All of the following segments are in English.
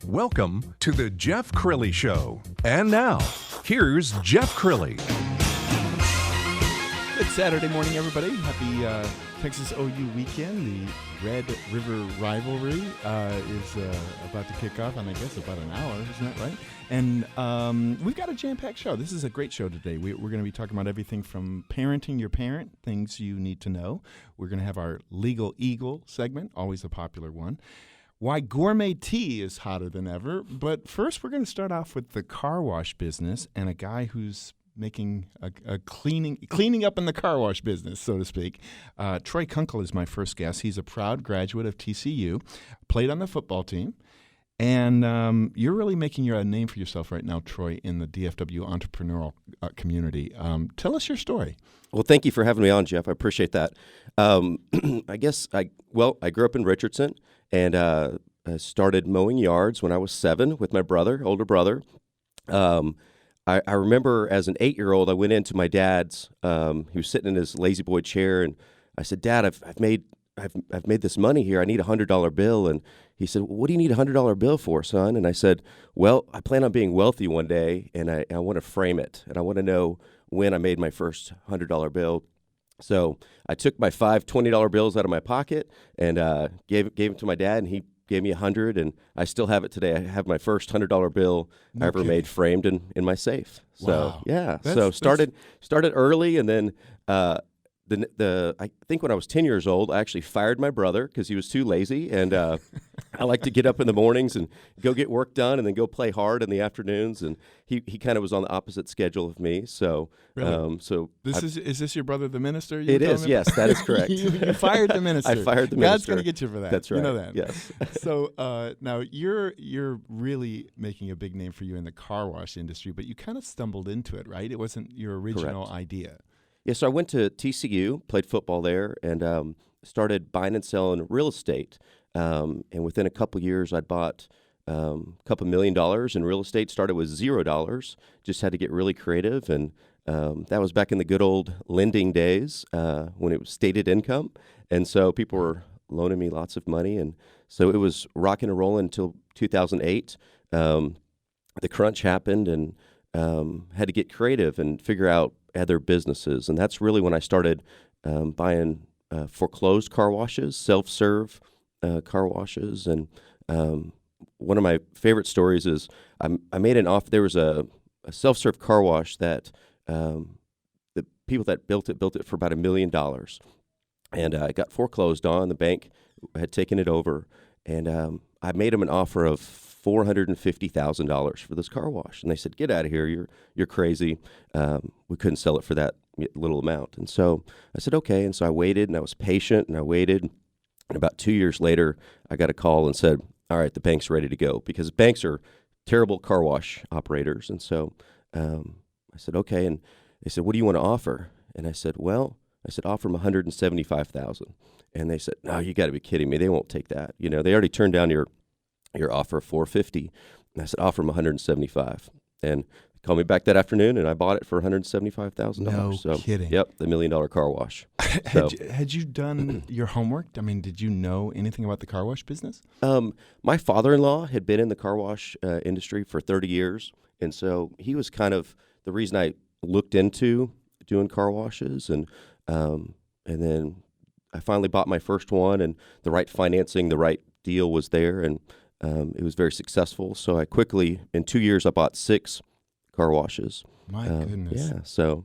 Welcome to the Jeff Crilley Show. And now, here's Jeff Crilley. Good Saturday morning, everybody. Happy Texas OU weekend. The Red River rivalry is about to kick off in, I guess, about an hour. Isn't that right? And we've got a jam-packed show. This is a great show today. We're going to be talking about everything from parenting your parent, things you need to know. We're going to have our Legal Eagle segment, always a popular one. Why gourmet tea is hotter than ever. But first, we're going to start off with the car wash business and a guy who's making a cleaning up in the car wash business, so to speak. Troy Kunkel is my first guest. He's a proud graduate of TCU, played on the football team, and you're really making a name for yourself right now, Troy, in the DFW entrepreneurial community. Tell us your story. Well, thank you for having me on, Jeff. I appreciate that. I grew up in Richardson and I started mowing yards when I was 7 with my older brother. I remember as an 8-year-old, I went into my dad's. He was sitting in his lazy boy chair, and I said, "Dad, I've made this money here. I need a $100 bill." And he said, "What do you need a $100 bill for, son?" And I said, "Well, I plan on being wealthy one day, and I want to frame it, and I want to know when I made my first $100 bill." So I took my 5 $20 bills out of my pocket and gave them to my dad, and he gave me $100, and I still have it today. I have my first $100 bill I ever made framed in my safe. So wow. yeah, started early, and then I think when I was 10 years old, I actually fired my brother because he was too lazy, and I like to get up in the mornings and go get work done, and then go play hard in the afternoons. And he kind of was on the opposite schedule of me. So really? Is this your brother, the minister? It is. Yes, that is correct. you fired the minister. I fired the minister. God's going to get you for that. That's right. You know that. Yes. So now you're really making a big name for you in the car wash industry, but you kind of stumbled into it, right? It wasn't your original idea. Yeah, so I went to TCU, played football there, and started buying and selling real estate. And within a couple years, I'd bought a couple $1 million in real estate. Started with $0. Just had to get really creative, and that was back in the good old lending days when it was stated income. And so people were loaning me lots of money, and so it was rocking and rolling until 2008. The crunch happened, and had to get creative and figure out other businesses. And that's really when I started buying foreclosed car washes, self-serve car washes. And one of my favorite stories is I made an offer. There was a self-serve car wash that the people that built it for about $1 million. And I got foreclosed on. The bank had taken it over. And I made them an offer of $450,000 for this car wash, and they said, "Get out of here! You're crazy. We couldn't sell it for that little amount." And so I said, "Okay." And so I waited, and I was patient, and I waited. And about 2 years later, I got a call and said, "All right, the bank's ready to go," because banks are terrible car wash operators. And so I said, "Okay." And they said, "What do you want to offer?" And I said, "Offer them $175,000." And they said, "No, you got to be kidding me. They won't take that. You know, they already turned down your offer of $450,000. And I said, "Offer them $175,000. And they called me back that afternoon, and I bought it for $175,000. No kidding. Yep, the $1 million car wash. Had you done your homework? I mean, did you know anything about the car wash business? My father-in-law had been in the car wash industry for 30 years, and so he was kind of the reason I looked into doing car washes. And then I finally bought my first one, and the right financing, the right deal was there, and it was very successful. So I quickly, in 2 years, I bought 6 car washes. My goodness. Yeah, so.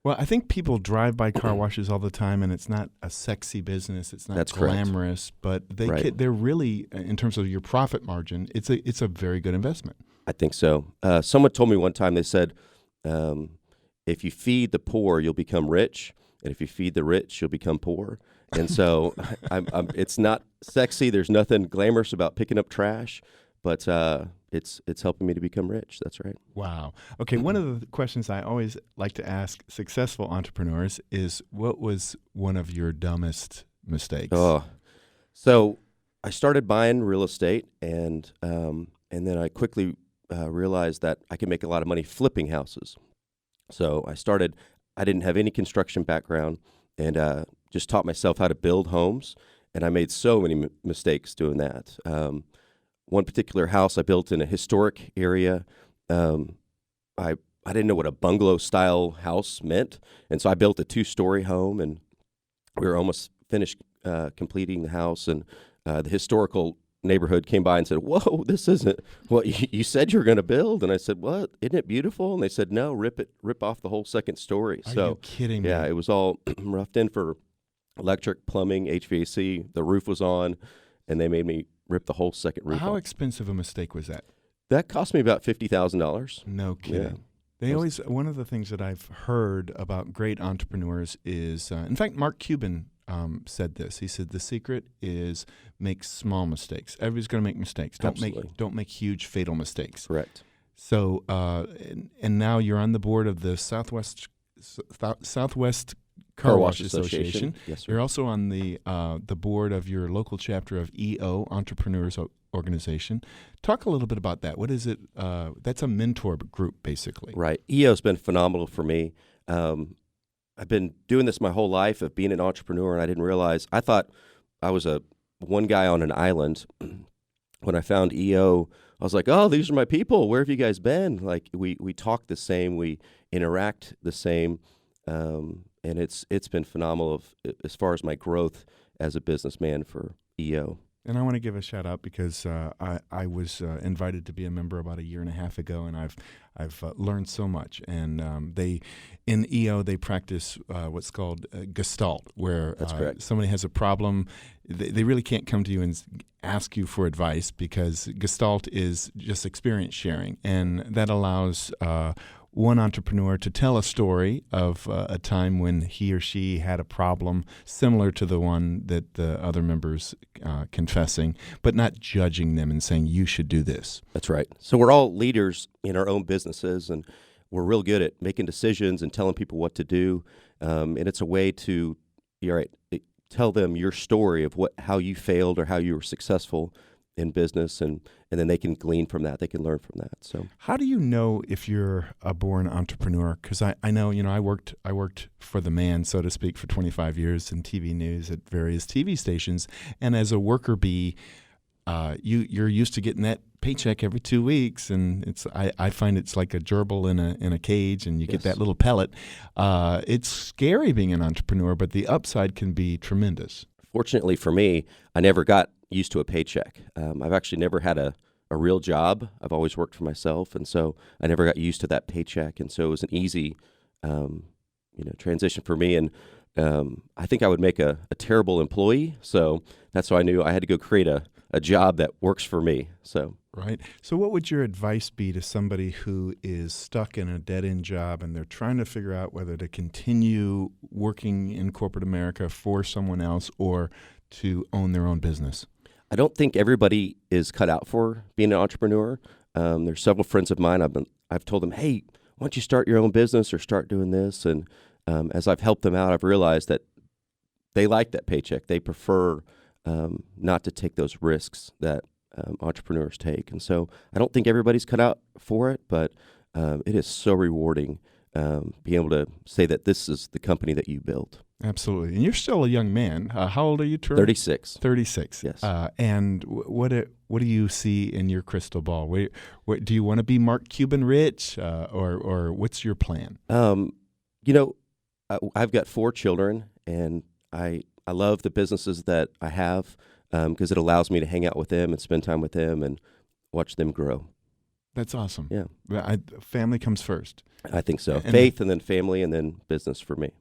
Well, I think people drive by car washes all the time, and it's not a sexy business. It's not glamorous, but they're really, in terms of your profit margin, it's a very good investment. I think so. Someone told me one time, they said, if you feed the poor, you'll become rich, and if you feed the rich, you'll become poor. And so it's not sexy. There's nothing glamorous about picking up trash, but it's helping me to become rich. That's right. Wow. Okay, one of the questions I always like to ask successful entrepreneurs is, what was one of your dumbest mistakes? Oh, so I started buying real estate, and then I quickly realized that I could make a lot of money flipping houses. So I didn't have any construction background, and just taught myself how to build homes, and I made so many mistakes doing that. one particular house I built in a historic area. I didn't know what a bungalow-style house meant, and so I built a 2-story home, and we were almost finished completing the house, and the historical neighborhood came by and said, "Whoa, this isn't what you said you were going to build." And I said, "What? Isn't it beautiful?" And they said, "No, rip off the whole second story." Are you kidding me? Yeah, it was all roughed in for electric, plumbing, HVAC. The roof was on, and they made me rip the whole second roof How off. expensive a mistake was that? That cost me about $50,000. No kidding. Yeah. They always, one of the things that I've heard about great entrepreneurs is, in fact, Mark Cuban said this. He said the secret is make small mistakes. Everybody's going to make mistakes. Don't make huge fatal mistakes. Correct. So, and now you're on the board of the Southwest Car Wash Association. Yes, sir. You're also on the board of your local chapter of EO, Entrepreneurs Organization. Talk a little bit about that. What is it? That's a mentor group, basically. Right. EO's been phenomenal for me. I've been doing this my whole life of being an entrepreneur, and I didn't realize. I thought I was one guy on an island. When I found EO, I was like, "Oh, these are my people. Where have you guys been?" Like we talk the same, we interact the same, and it's been phenomenal as far as my growth as a businessman for EO. And I want to give a shout out because I was invited to be a member about 1.5 years ago, and I've learned so much. And in EO they practice what's called Gestalt, where That's correct. Somebody has a problem. They really can't come to you and ask you for advice, because Gestalt is just experience sharing, and that allows one entrepreneur to tell a story of a time when he or she had a problem similar to the one that the other members confessing, but not judging them and saying, you should do this. That's right. So we're all leaders in our own businesses, and we're real good at making decisions and telling people what to do. And it's a way to tell them your story of how you failed or how you were successful in business, and then they can glean from that. They can learn from that. So how do you know if you're a born entrepreneur? Because I know, I worked for the man, so to speak, for 25 years in TV news at various TV stations. And as a worker bee, you're used to getting that paycheck every 2 weeks, and I find it's like a gerbil in a cage, and you get that little pellet. It's scary being an entrepreneur, but the upside can be tremendous. Fortunately for me, I never got used to a paycheck. I've actually never had a real job. I've always worked for myself, and so I never got used to that paycheck. And so it was an easy, transition for me. And I think I would make a terrible employee. So that's why I knew I had to go create a job that works for me. So right. So what would your advice be to somebody who is stuck in a dead-end job and they're trying to figure out whether to continue working in corporate America for someone else or to own their own business? I don't think everybody is cut out for being an entrepreneur. There's several friends of mine. I've told them, "Hey, why don't you start your own business or start doing this?" And as I've helped them out, I've realized that they like that paycheck. They prefer not to take those risks that entrepreneurs take. And so I don't think everybody's cut out for it, but it is so rewarding being able to say that this is the company that you built. Absolutely. And you're still a young man. How old are you, Troy? 36. 36. Yes. And what do you see in your crystal ball? What do you want to be, Mark Cuban rich, or what's your plan? I've got 4 children, and I love the businesses that I have because it allows me to hang out with them and spend time with them and watch them grow. That's awesome. Yeah. Family comes first. I think so. Faith, and then family, and then business for me.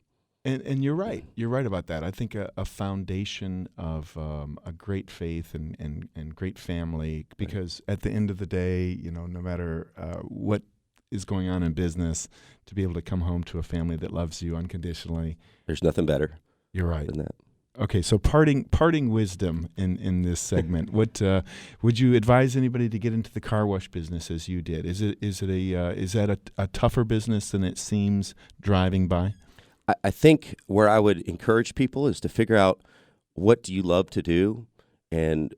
And you're right. You're right about that. I think a foundation of a great faith and great family, because at the end of the day, no matter what is going on in business, to be able to come home to a family that loves you unconditionally. There's nothing better. You're right. Than that. Okay, so parting wisdom in this segment. What would you advise anybody to get into the car wash business as you did? Is that a tougher business than it seems driving by? I think where I would encourage people is to figure out, what do you love to do, and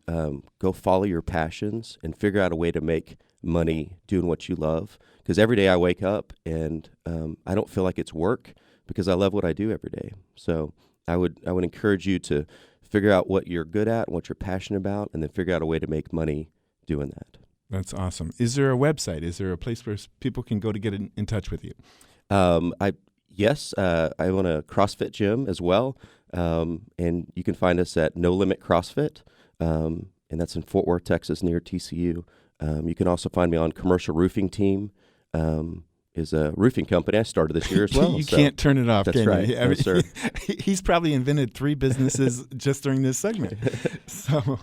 go follow your passions and figure out a way to make money doing what you love. Because every day I wake up and I don't feel like it's work because I love what I do every day. So I would encourage you to figure out what you're good at and what you're passionate about, and then figure out a way to make money doing that. That's awesome. Is there a website? Is there a place where people can go to get in touch with you? Yes, I own a CrossFit gym as well, and you can find us at No Limit CrossFit, and that's in Fort Worth, Texas, near TCU. You can also find me on Commercial Roofing Team, is a roofing company I started this year as well. You can't turn it off, That's can right. you? No, sir. He's probably invented 3 businesses just during this segment. So,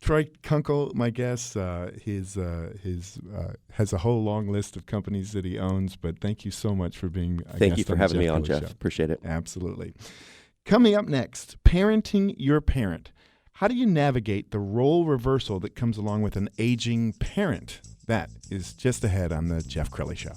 Troy Kunkel, my guest, has a whole long list of companies that he owns. But thank you so much for being a Thank guest you for on the having me on, Crilley Jeff. Show. Appreciate it. Absolutely. Coming up next, parenting your parent. How do you navigate the role reversal that comes along with an aging parent? That is just ahead on the Jeff Crilley Show.